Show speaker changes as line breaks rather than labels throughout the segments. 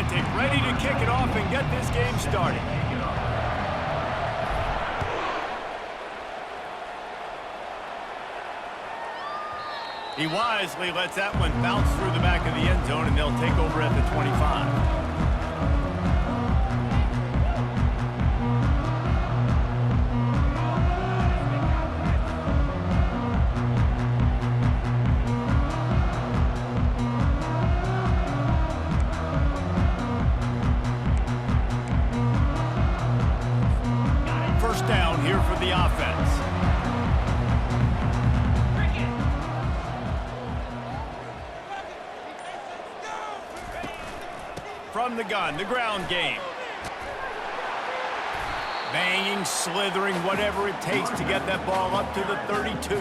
Atlantic, ready to kick it off and get this game started. He wisely lets that one bounce through the back of the end zone, and they'll take over at the 25. Down here for the offense. From the gun, the ground game. Banging, slithering, whatever it takes to get that ball up to the 32.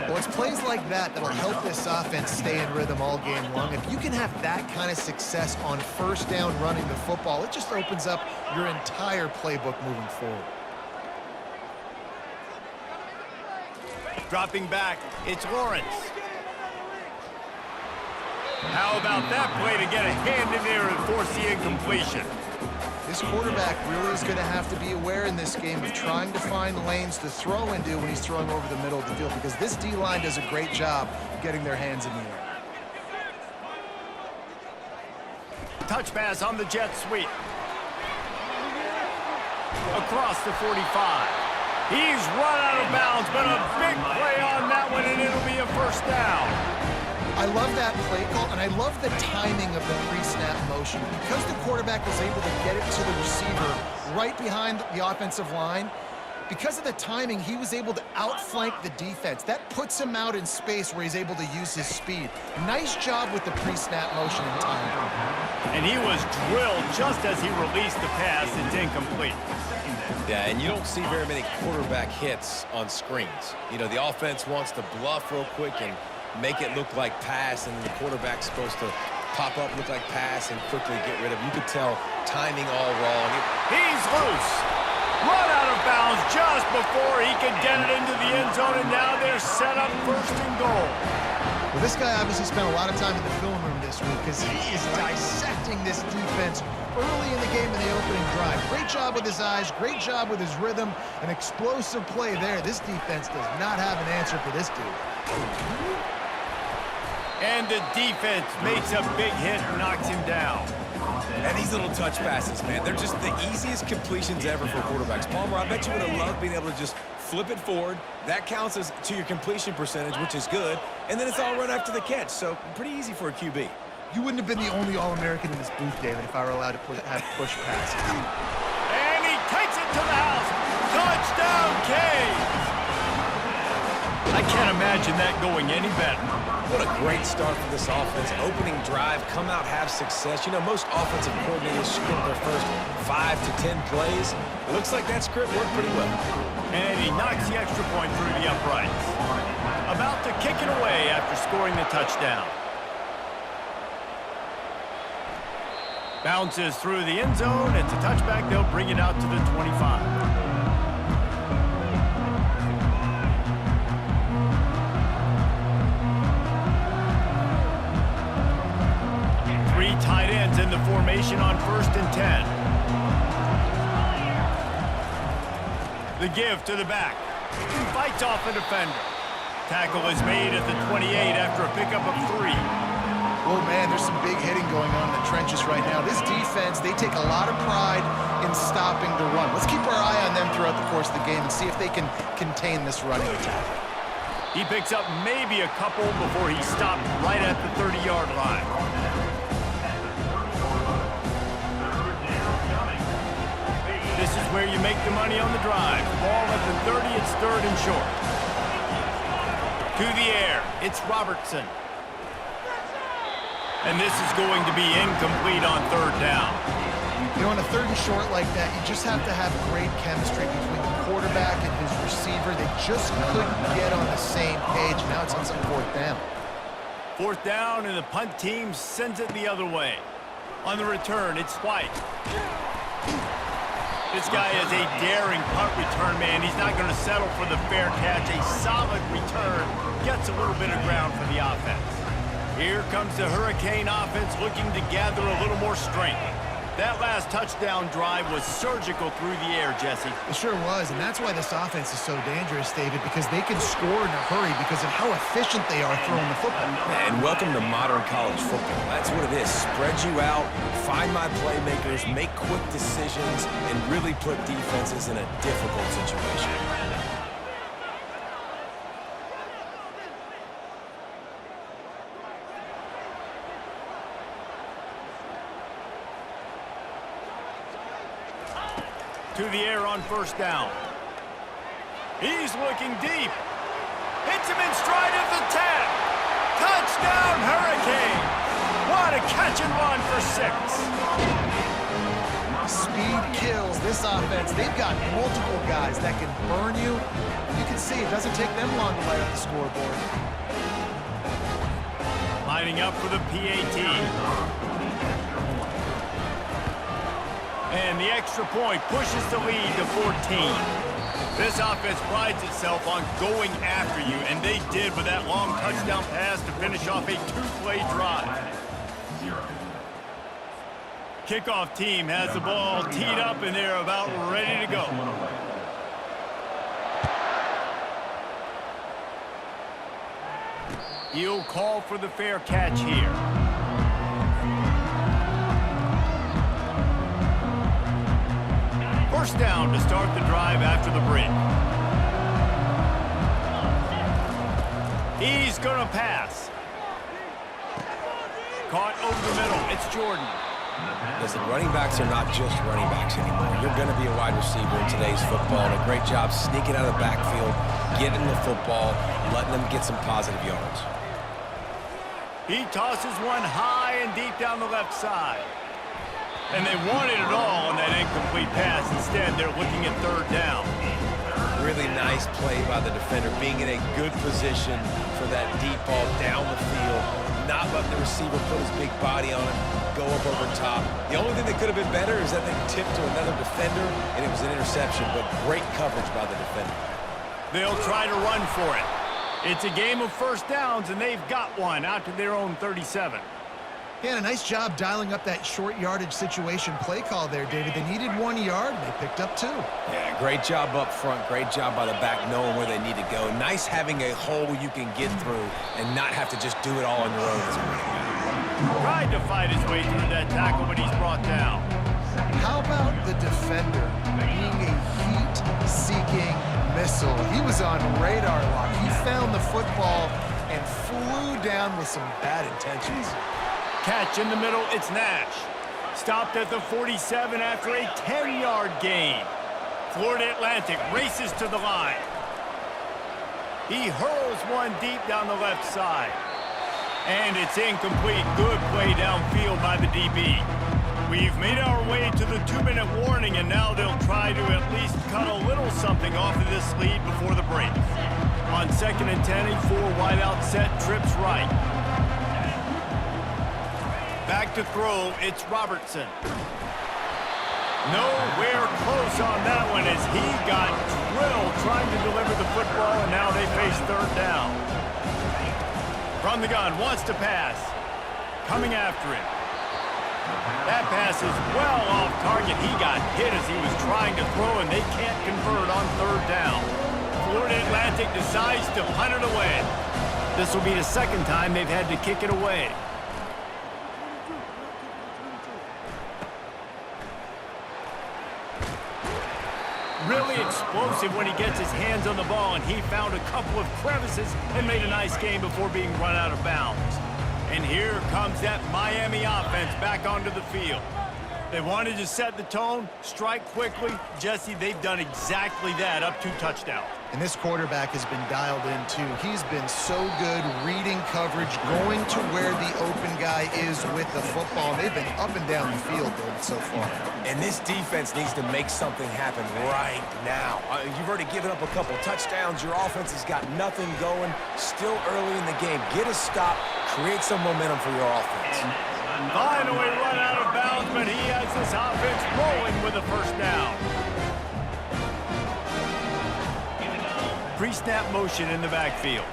Well, it's plays like that that'll help this offense stay in rhythm all game long. If you can have that kind of success on first down running the football, it just opens up your entire playbook moving forward.
Dropping back, it's Lawrence. How about that play to get a hand in there and force the incompletion?
This quarterback really is going to have to be aware in this game of trying to find lanes to throw into when he's throwing over the middle of the field, because this D-line does a great job getting their hands in the air.
Touch pass on the jet sweep. Across the 45. He's run out of bounds, but a big play on that one, and it'll be a first down.
I love that play call, and I love the timing of the pre-snap motion. Because the quarterback was able to get it to the receiver right behind the offensive line, because of the timing, he was able to outflank the defense. That puts him out in space where he's able to use his speed. Nice job with the pre-snap motion and timing.
And he was drilled just as he released the pass. It's incomplete.
Yeah, and you don't see very many quarterback hits on screens. You know, the offense wants to bluff real quick and make it look like pass, and the quarterback's supposed to pop up, look like pass, and quickly get rid of it. You could tell timing all wrong.
He's loose. Run out of bounds just before he could get it into the end zone, and now they're set up first and goal.
Well, this guy obviously spent a lot of time in the film room this week because he is dissecting this defense early in the game in the opening drive. Great job with his eyes, great job with his rhythm, an explosive play there. This defense does not have an answer for this dude.
And the defense makes a big hit and knocks him down.
And these little touch passes, man, they're just the easiest completions ever for quarterbacks. Palmer, I bet you would have loved being able to just flip it forward. That counts as to your completion percentage, which is good. And then it's all run after the catch, so pretty easy for a QB.
You wouldn't have been the only All-American in this booth, David, if I were allowed to have push passes.
And he takes it to the house. Touchdown, Canes! I can't imagine that going any better.
What a great start for this offense. Opening drive, come out, have success. You know, most offensive coordinators script their first 5 to 10 plays. It looks like that script worked pretty well.
And he knocks the extra point through the uprights. About to kick it away after scoring the touchdown. Bounces through the end zone. It's a touchback. They'll bring it out to the 25. Tight ends in the formation on 1st and 10. The give to the back. Fights off a defender. Tackle is made at the 28 after a pickup of 3.
Oh, man, there's some big hitting going on in the trenches right now. This defense, they take a lot of pride in stopping the run. Let's keep our eye on them throughout the course of the game and see if they can contain this running attack.
He picks up maybe a couple before he stopped right at the 30-yard line. This is where you make the money on the drive. Ball at the 30, it's 3rd and short. To the air, it's Robertson. And this is going to be incomplete on 3rd down.
You know, on a 3rd and short like that, you just have to have great chemistry between the quarterback and his receiver. They just couldn't get on the same page. Now it's on some 4th down.
4th down, and the punt team sends it the other way. On the return, it's White. This guy is a daring punt return man. He's not going to settle for the fair catch. A solid return gets a little bit of ground for the offense. Here comes the Hurricane offense looking to gather a little more strength. That last touchdown drive was surgical through the air, Jesse.
It sure was, and that's why this offense is so dangerous, David, because they can score in a hurry because of how efficient they are throwing the football.
And welcome to modern college football. That's what it is. Spread you out, find my playmakers, make quick decisions, and really put defenses in a difficult situation.
To the air on first down. He's looking deep. Hits him in stride at the 10. Touchdown, Hurricane. What a catch and run for 6.
Speed kills this offense. They've got multiple guys that can burn you. You can see it doesn't take them long to light up the scoreboard.
Lining up for the PAT. And the extra point pushes the lead to 14. This offense prides itself on going after you, and they did with that long touchdown pass to finish off a 2-play drive. Kickoff team has the ball teed up, and they're about ready to go. He'll call for the fair catch here. First down to start the drive after the break. He's going to pass. Caught over the middle. It's Jordan.
Listen, running backs are not just running backs anymore. You're going to be a wide receiver in today's football. And a great job sneaking out of the backfield, getting the football, letting them get some positive yards.
He tosses one high and deep down the left side. And they wanted it all on that incomplete pass. Instead, they're looking at third down.
Really nice play by the defender, being in a good position for that deep ball down the field, not letting the receiver put his big body on him, go up over top. The only thing that could have been better is that they tipped to another defender, and it was an interception, but great coverage by the defender.
They'll try to run for it. It's a game of first downs, and they've got one out to their own 37.
Yeah, and a nice job dialing up that short yardage situation play call there, David. They needed 1 yard, and they picked up 2.
Yeah, great job up front. Great job by the back knowing where they need to go. Nice having a hole you can get through and not have to just do it all on your own as a running back.
Tried to fight his way through that tackle, but he's brought down.
How about the defender being a heat-seeking missile? He was on radar lock. He found the football and flew down with some bad intentions.
Catch in the middle, it's Nash. Stopped at the 47 after a 10-yard gain. Florida Atlantic races to the line. He hurls one deep down the left side. And it's incomplete. Good play downfield by the DB. We've made our way to the 2-minute warning, and now they'll try to at least cut a little something off of this lead before the break. On 2nd and 10, a 4-wideout set trips right. Back to throw, it's Robertson. Nowhere close on that one as he got drilled trying to deliver the football, and now they face third down. From the gun, wants to pass. Coming after him. That pass is well off target. He got hit as he was trying to throw, and they can't convert on third down. Florida Atlantic decides to punt it away. This will be the second time they've had to kick it away. Really explosive when he gets his hands on the ball, and he found a couple of crevices and made a nice game before being run out of bounds. And here comes that Miami offense back onto the field. They wanted to set the tone, strike quickly. Jesse, they've done exactly that, up 2 touchdowns.
And this quarterback has been dialed in, too. He's been so good reading coverage, going to where the open guy is with the football. They've been up and down the field, David, so far.
And this defense needs to make something happen right now. You've already given up a couple touchdowns. Your offense has got nothing going. Still early in the game. Get a stop. Create some momentum for your offense.
Finally run out of bounds, but he has this offense rolling with a first down. Pre-snap motion in the backfield.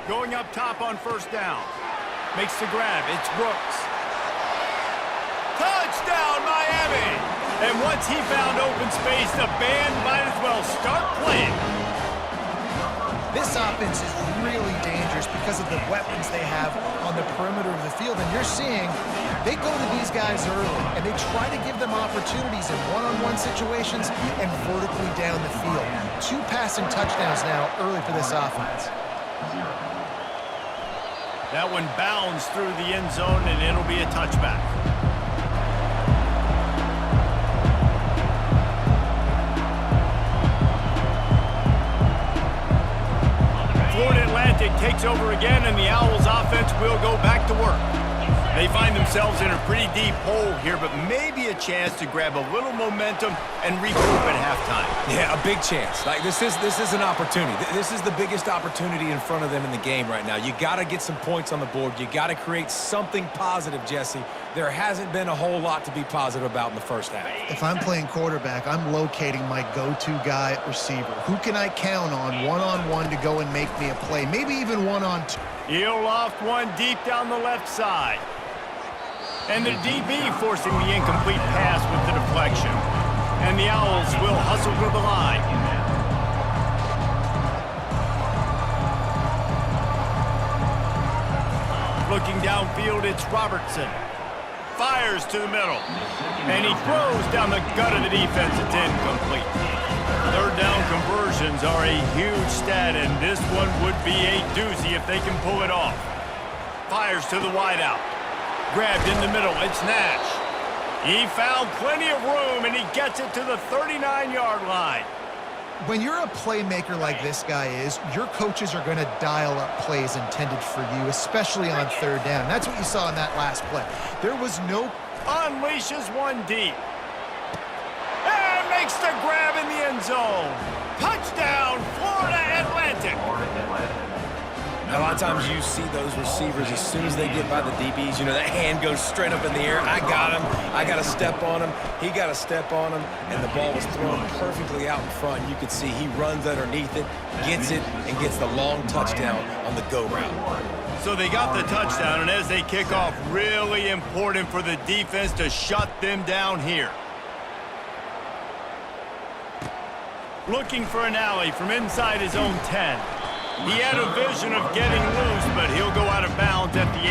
Going up top on first down. Makes the grab. It's Brooks. Touchdown, Miami! And once he found open space, the band might as well start playing.
This offense is really dangerous because of the weapons they have on the perimeter of the field. And you're seeing they go to these guys early, and they try to give them opportunities in one-on-one situations and vertically down the field. 2 passing touchdowns now early for this offense.
That one bounds through the end zone, and it'll be a touchback. Florida Atlantic takes over again, and the Owls offense will go back to work. They find themselves in a pretty deep hole here, but maybe a chance to grab a little momentum and regroup at halftime.
Yeah, a big chance. Like this is an opportunity. This is the biggest opportunity in front of them in the game right now. You got to get some points on the board. You got to create something positive, Jesse. There hasn't been a whole lot to be positive about in the first half.
If I'm playing quarterback, I'm locating my go-to guy at receiver. Who can I count on one-on-one to go and make me a play? Maybe even one-on-two.
He'll loft one deep down the left side. And the DB forcing the incomplete pass with the deflection. And the Owls will hustle to the line. Looking downfield, it's Robertson. Fires to the middle. And he throws down the gut of the defense. It's incomplete. Third down conversions are a huge stat, and this one would be a doozy if they can pull it off. Fires to the wideout. Grabbed in the middle, it's Nash. He found plenty of room, and he gets it to the 39-yard line.
When you're a playmaker like this guy is, your coaches are going to dial up plays intended for you, especially on third down. That's what you saw in that last play. There was no...
Unleashes one deep. And makes the grab in the end zone. Touchdown, Florida Atlantic.
A lot of times you see those receivers, as soon as they get by the DBs, you know, that hand goes straight up in the air. I got him. I got to step on him. He got to step on him. And the ball was thrown perfectly out in front. You could see he runs underneath it, gets it, and gets the long touchdown on the go route.
So they got the touchdown, and as they kick off, really important for the defense to shut them down here. Looking for an alley from inside his own 10. He had a vision of getting loose, but he'll go out of bounds at the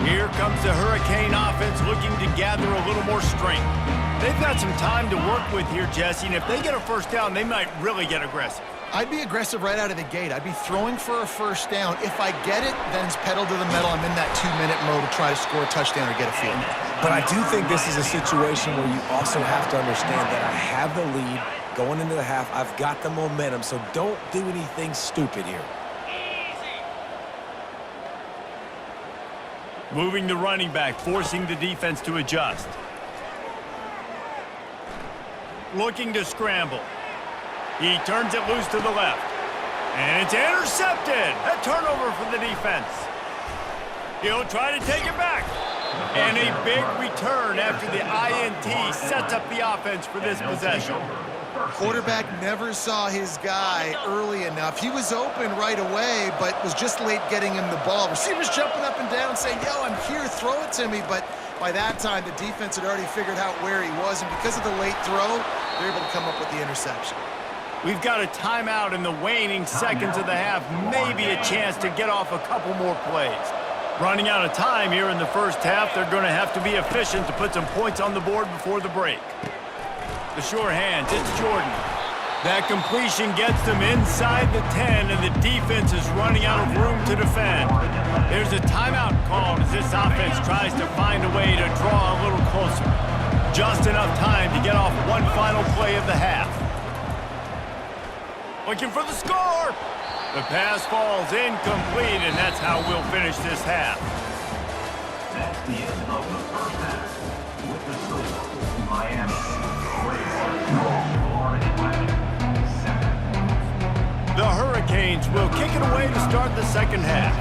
18. Here comes the Hurricane offense looking to gather a little more strength. They've got some time to work with here, Jesse, and if they get a first down, they might really get aggressive.
I'd be aggressive right out of the gate. I'd be throwing for a first down. If I get it, then it's pedal to the metal. I'm in that 2-minute mode to try to score a touchdown or get a field.
But I do think this is a situation where you also have to understand that I have the lead going into the half. I've got the momentum, so don't do anything stupid here.
Moving the running back, forcing the defense to adjust. Looking to scramble. He turns it loose to the left. And it's intercepted. A turnover for the defense. He'll try to take it back. And a big return after the INT sets up the offense for this possession.
Quarterback never saw his guy early enough. He was open right away, but was just late getting him the ball. Receivers jumping up and down saying, yo, I'm here, throw it to me. But by that time, the defense had already figured out where he was, and because of the late throw, they're able to come up with the interception.
We've got a timeout in the waning seconds of the half. Maybe a chance to get off a couple more plays. Running out of time here in the first half, they're going to have to be efficient to put some points on the board before the break. The sure hands, it's Jordan. That completion gets them inside the 10, and the defense is running out of room to defend. There's a timeout called as this offense tries to find a way to draw a little closer. Just enough time to get off one final play of the half. Looking for the score. The pass falls incomplete, and that's how we'll finish this half.
That's the end of the first half. With the score, Miami.
The Hurricanes will kick it away to start the second half.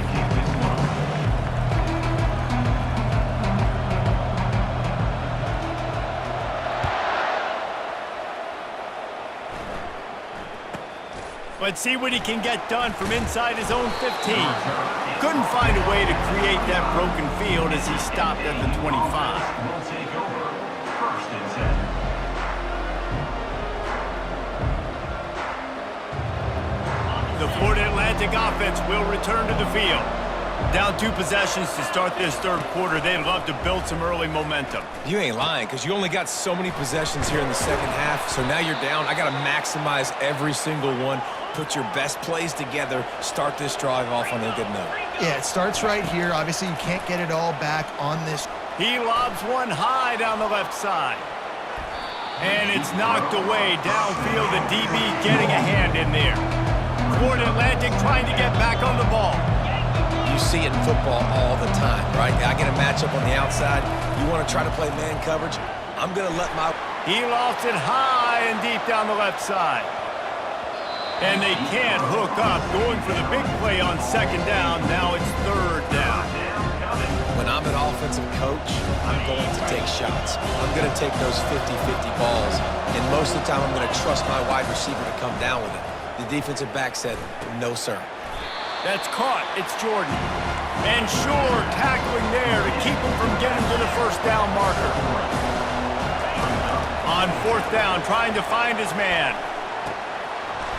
Let's see what he can get done from inside his own 15. couldn't find a way to create that broken field as he stopped at the 25.
Will take over. First and 10.
The Florida Atlantic offense will return to the field. Down 2 possessions to start this third quarter. They'd love to build some early momentum.
You ain't lying, because you only got so many possessions here in the second half, so now you're down. I got to maximize every single one, put your best plays together, start this drive off on a good note.
Yeah, it starts right here. Obviously, you can't get it all back on this.
He lobs one high down the left side. And it's knocked away downfield. The DB getting a hand in there. Florida Atlantic trying to get back on the ball.
You see it in football all the time, right? I get a matchup on the outside. You want to try to play man coverage? I'm going to let my...
He lofts it high and deep down the left side. And they can't hook up. Going for the big play on second down. Now it's third down.
When I'm an offensive coach, I'm going to take shots. I'm going to take those 50-50 balls. And most of the time, I'm going to trust my wide receiver to come down with it. The defensive back said, no, sir.
That's caught. It's Jordan. And Shore tackling there to keep him from getting to the first down marker. On fourth down, trying to find his man.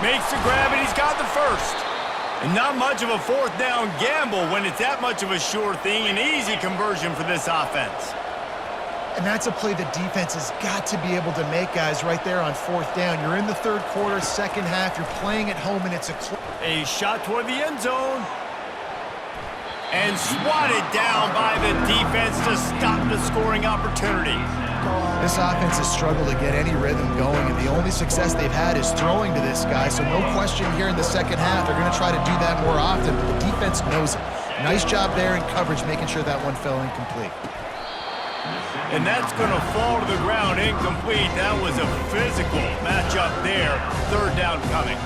Makes the grab, and he's got the first. And not much of a fourth down gamble when it's that much of a sure thing. An easy conversion for this offense.
And that's a play the defense has got to be able to make, guys, right there on fourth down. You're in the third quarter, second half. You're playing at home, and it's
a shot toward the end zone. And swatted down by the defense to stop the scoring opportunity.
This offense has struggled to get any rhythm going, and the only success they've had is throwing to this guy. So no question here in the second half, they're going to try to do that more often, but the defense knows it. Nice job there in coverage, making sure that one fell incomplete.
And that's going to fall to the ground incomplete. That was a physical matchup there. Third down coming.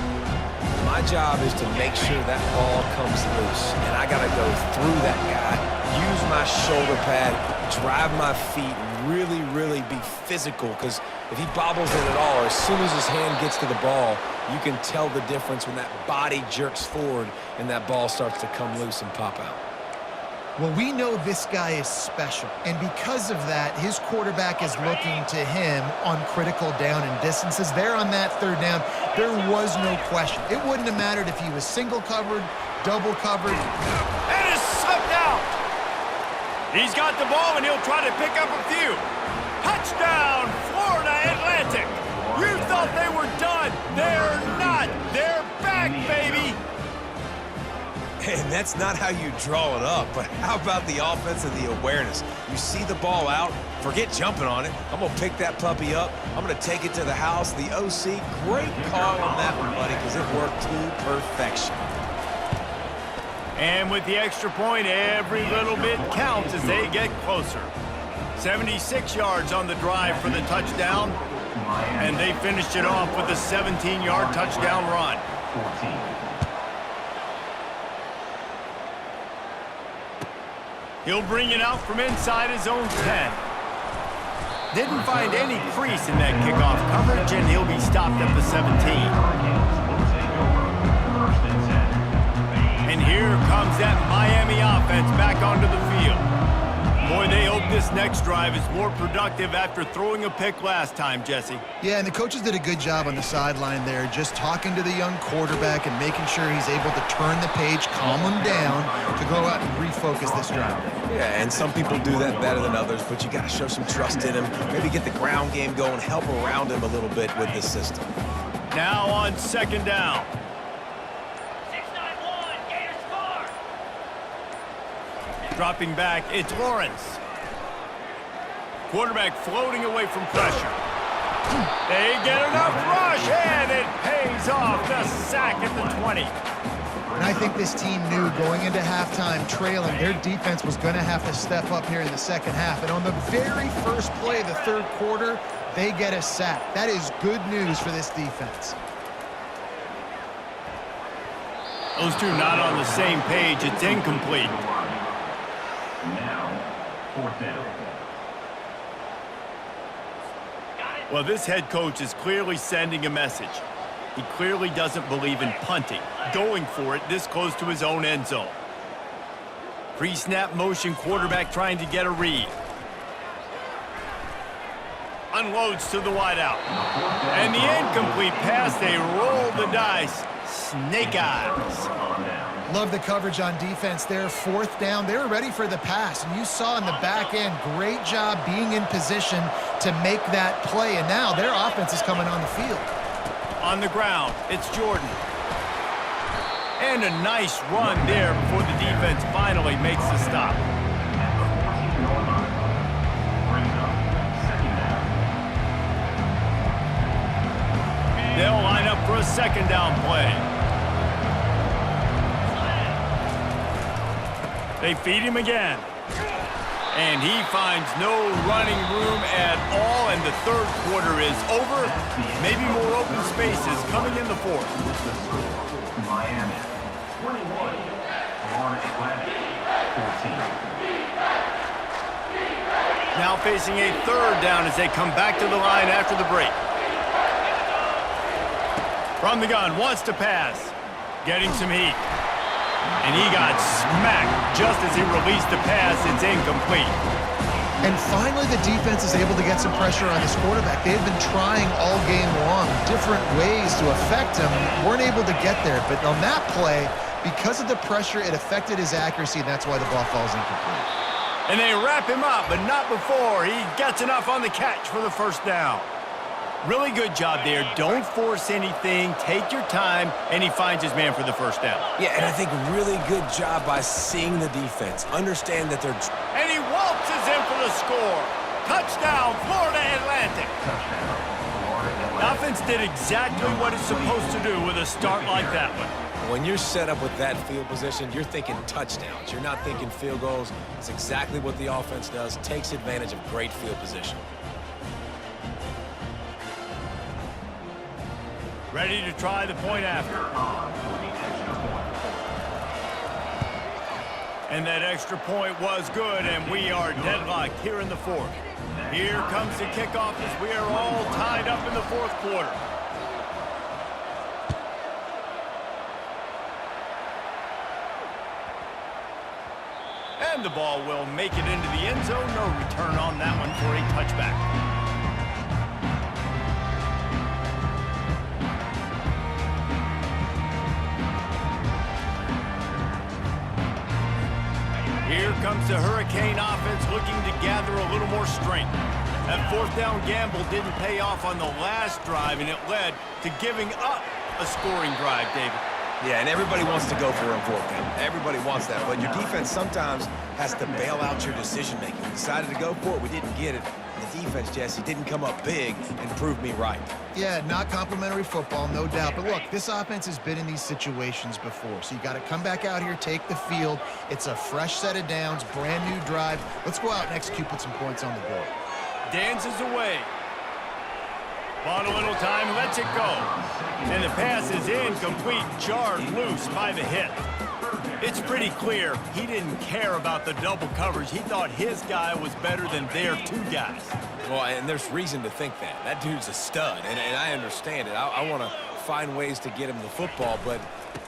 My job is to make sure that ball comes loose, and I got to go through that guy, use my shoulder pad, drive my feet, really, really be physical, because if he bobbles it at all, or as soon as his hand gets to the ball, you can tell the difference when that body jerks forward and that ball starts to come loose and pop out.
Well, we know this guy is special, and because of that, his quarterback is looking to him on critical down and distances. There on that third down, there was no question. It wouldn't have mattered if he was single covered, double covered.
And it's slipped out. He's got the ball, and he'll try to pick up a few. Touchdown, Florida Atlantic. You thought they were done. They're not. They're back, baby.
And that's not how you draw it up, but how about the offense and the awareness? You see the ball out, forget jumping on it. I'm going to pick that puppy up. I'm going to take it to the house. The OC, great call on that one, buddy, because it worked to perfection.
And with the extra point, every little bit counts as they get closer. 76 yards on the drive for the touchdown, and they finished it off with a 17-yard touchdown run.
14.
He'll bring it out from inside his own 10. Didn't find any crease in that kickoff coverage, and he'll be stopped at the 17. And here comes that Miami offense back onto the field. Boy, they hope this next drive is more productive after throwing a pick last time, Jesse.
Yeah, and the coaches did a good job on the sideline there, just talking to the young quarterback and making sure he's able to turn the page, calm him down, to go out and refocus this drive.
Yeah, and some people do that better than others, but you got to show some trust in him, maybe get the ground game going, help around him a little bit with this system.
Now on second down. Dropping back, it's Lawrence. Quarterback floating away from pressure. They get enough rush, and it pays off. The sack at the 20.
And I think this team knew going into halftime trailing, their defense was going to have to step up here in the second half. And on the very first play of the third quarter, they get a sack. That is good news for this defense.
Those two not on the same page. It's incomplete.
Now, fourth down.
Well, this head coach is clearly sending a message. He clearly doesn't believe in punting, going for it this close to his own end zone. Pre-snap motion quarterback trying to get a read. Unloads to the wideout. And the incomplete pass, they roll the dice. Snake eyes.
Love the coverage on defense there. 4th down. They were ready for the pass, and you saw in the back end, great job being in position to make that play. And now their offense is coming on the field.
On the ground, it's Jordan. And a nice run there before the defense finally makes the stop. They'll line up for a 2nd down play. They feed him again. And he finds no running room at all, and the 3rd quarter is over. Maybe more open spaces coming in the 4th.
Miami 21, Florida Atlantic 14.
Now facing a 3rd down as they come back to the line after the break. From the gun, wants to pass. Getting some heat. And he got smacked just as he released the pass. It's incomplete.
And finally, the defense is able to get some pressure on this quarterback. They've been trying all game long different ways to affect him. Weren't able to get there. But on that play, because of the pressure, it affected his accuracy, and that's why the ball falls incomplete.
And they wrap him up, but not before he gets enough on the catch for the 1st down. Really good job there. Don't force anything. Take your time, and he finds his man for the 1st down.
Yeah, and I think really good job by seeing the defense. Understand that they're...
And he waltzes in for the score. Touchdown, Florida Atlantic. Offense did exactly what it's supposed to do with a start like that one.
When you're set up with that field position, you're thinking touchdowns. You're not thinking field goals. It's exactly what the offense does. Takes advantage of great field position.
Ready to try the point after. And that extra point was good, and we are deadlocked here in the 4th. Here comes the kickoff as we are all tied up in the 4th quarter. And the ball will make it into the end zone. No return on that one for a touchback. Here comes the Hurricane offense looking to gather a little more strength. That 4th down gamble didn't pay off on the last drive, and it led to giving up a scoring drive, David.
Yeah, and everybody wants to go for a 4th down. Everybody wants that, but your defense sometimes has to bail out your decision-making. We decided to go for it. We didn't get it. The defense, Jesse, didn't come up big and prove me right.
Yeah, not complimentary football, no doubt. But look, this offense has been in these situations before. So you got to come back out here, take the field. It's a fresh set of downs, brand new drive. Let's go out and execute, put some points on the board.
Dances away. Bought a little time, lets it go. And the pass is incomplete, jarred loose by the hit. It's pretty clear he didn't care about the double coverage. He thought his guy was better than their 2 guys.
Well, and there's reason to think that. That dude's a stud, and I understand it. I want to find ways to get him the football, but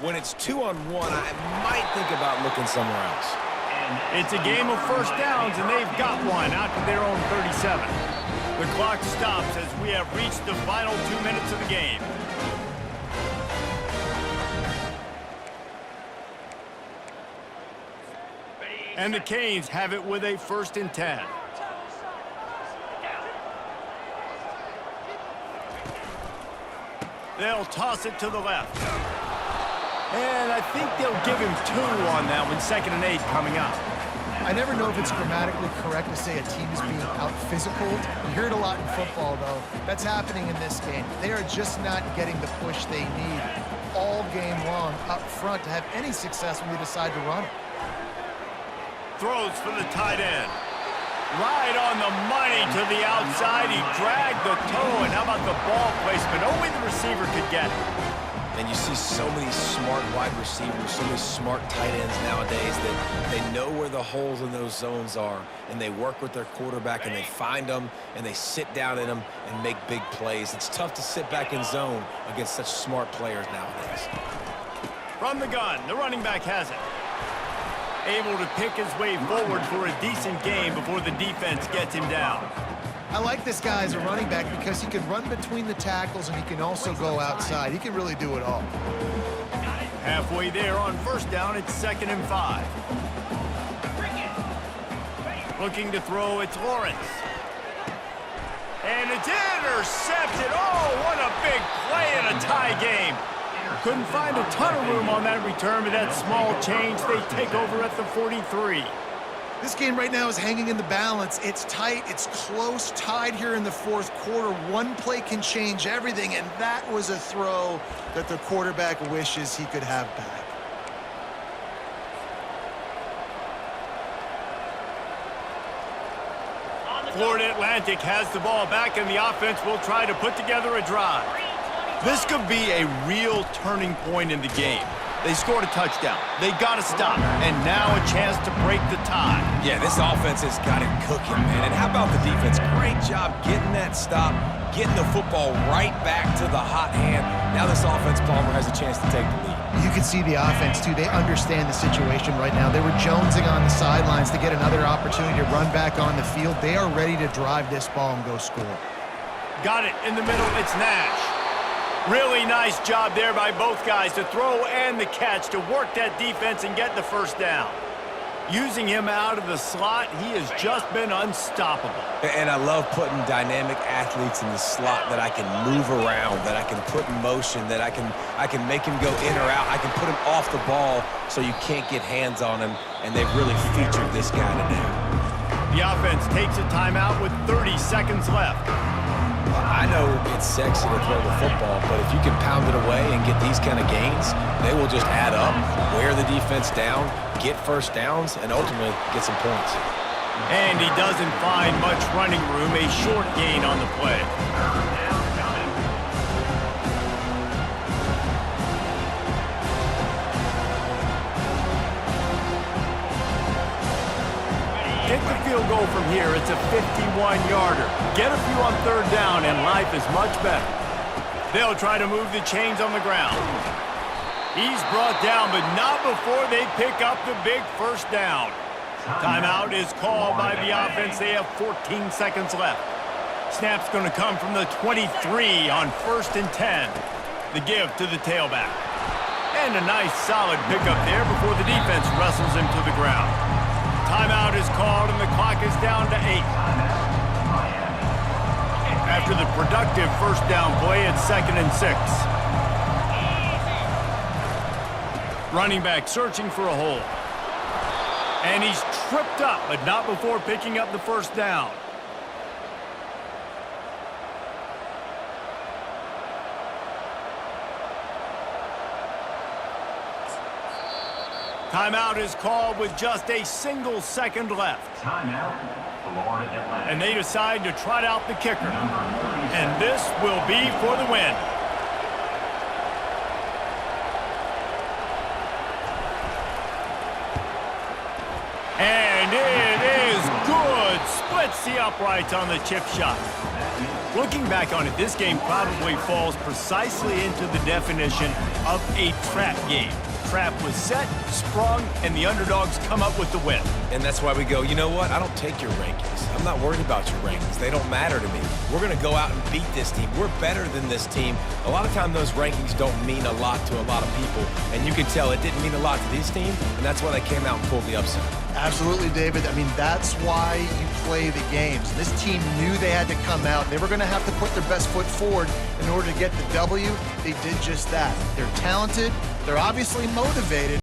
when it's 2-on-1, I might think about looking somewhere else.
It's a game of 1st downs, and they've got one out to their own 37. The clock stops as we have reached the final 2 minutes of the game. And the Canes have it with a 1st and 10. They'll toss it to the left. And I think they'll give him 2 on that one. 2nd and 8 coming up.
I never know if it's grammatically correct to say a team is being out-physicaled. You hear it a lot in football, though. That's happening in this game. They are just not getting the push they need all game long up front to have any success when they decide to run it.
Throws for the tight end. Right on the money to the outside. He dragged the toe, and how about the ball placement? Only the receiver could get it.
And you see so many smart wide receivers, so many smart tight ends nowadays that they know where the holes in those zones are, and they work with their quarterback, and they find them, and they sit down in them and make big plays. It's tough to sit back in zone against such smart players nowadays.
From the gun, the running back has it. able to pick his way forward for a decent game before the defense gets him down.
I like this guy as a running back because he can run between the tackles and he can also go outside. He can really do it all.
Halfway there on first down, it's 2nd and 5. Looking to throw, it's Lawrence. And it's intercepted. Oh, what a big play in a tie game. Couldn't find a ton of room on that return, but that small change, they take over at the 43.
This game right now is hanging in the balance. It's tight, it's close, tied here in the fourth quarter. One play can change everything, and that was a throw that the quarterback wishes he could have back.
Florida Atlantic has the ball back, and the offense will try to put together a drive. This could be a real turning point in the game. They scored a touchdown. They got to stop. And now a chance to break the tie.
Yeah, this offense has got it cooking, man. And how about the defense? Great job getting that stop, getting the football right back to the hot hand. Now this offense, Palmer, has a chance to take the lead.
You can see the offense, too. They understand the situation right now. They were jonesing on the sidelines to get another opportunity to run back on the field. They are ready to drive this ball and go score.
Got it in the middle. It's Nash. Really nice job there by both guys to throw and the catch to work that defense and get the first down. Using him out of the slot, he has just been unstoppable.
And I love putting dynamic athletes in the slot that I can move around, that I can put in motion, that I can make him go in or out. I can put him off the ball so you can't get hands on him, and they've really featured this guy today.
The offense takes a timeout with 30 seconds left.
I know it's sexy to throw the football, but if you can pound it away and get these kind of gains, they will just add up, wear the defense down, get first downs, and ultimately get some points.
And he doesn't find much running room, a short gain on the play. Take the field goal from here. It's a 51-yarder. Get a few on third down, and life is much better. They'll try to move the chains on the ground. He's brought down, but not before they pick up the big first down. Timeout is called by the offense. They have 14 seconds left. Snap's going to come from the 23 on 1st and 10. The give to the tailback. And a nice solid pickup there before the defense wrestles him to the ground. Timeout is called, and the clock is down to 8. After the productive first down play, it's 2nd and 6. Running back searching for a hole. And he's tripped up, but not before picking up the first down. Timeout is called with just a single second left.
Timeout, Florida Atlantic.
And they decide to trot out the kicker. And this will be for the win. And it is good. Splits the uprights on the chip shot. Looking back on it, this game probably falls precisely into the definition of a trap game. Trap was set, sprung, and the underdogs come up with the win.
And that's why we go, you know what? I don't take your rankings. I'm not worried about your rankings. They don't matter to me. We're going to go out and beat this team. We're better than this team. A lot of times those rankings don't mean a lot to a lot of people. And you can tell it didn't mean a lot to this team, and that's why they came out and pulled the upset.
Absolutely, David. I mean, that's why you play the games. This team knew they had to come out. They were going to have to put their best foot forward in order to get the W. They did just that. They're talented. They're obviously motivated.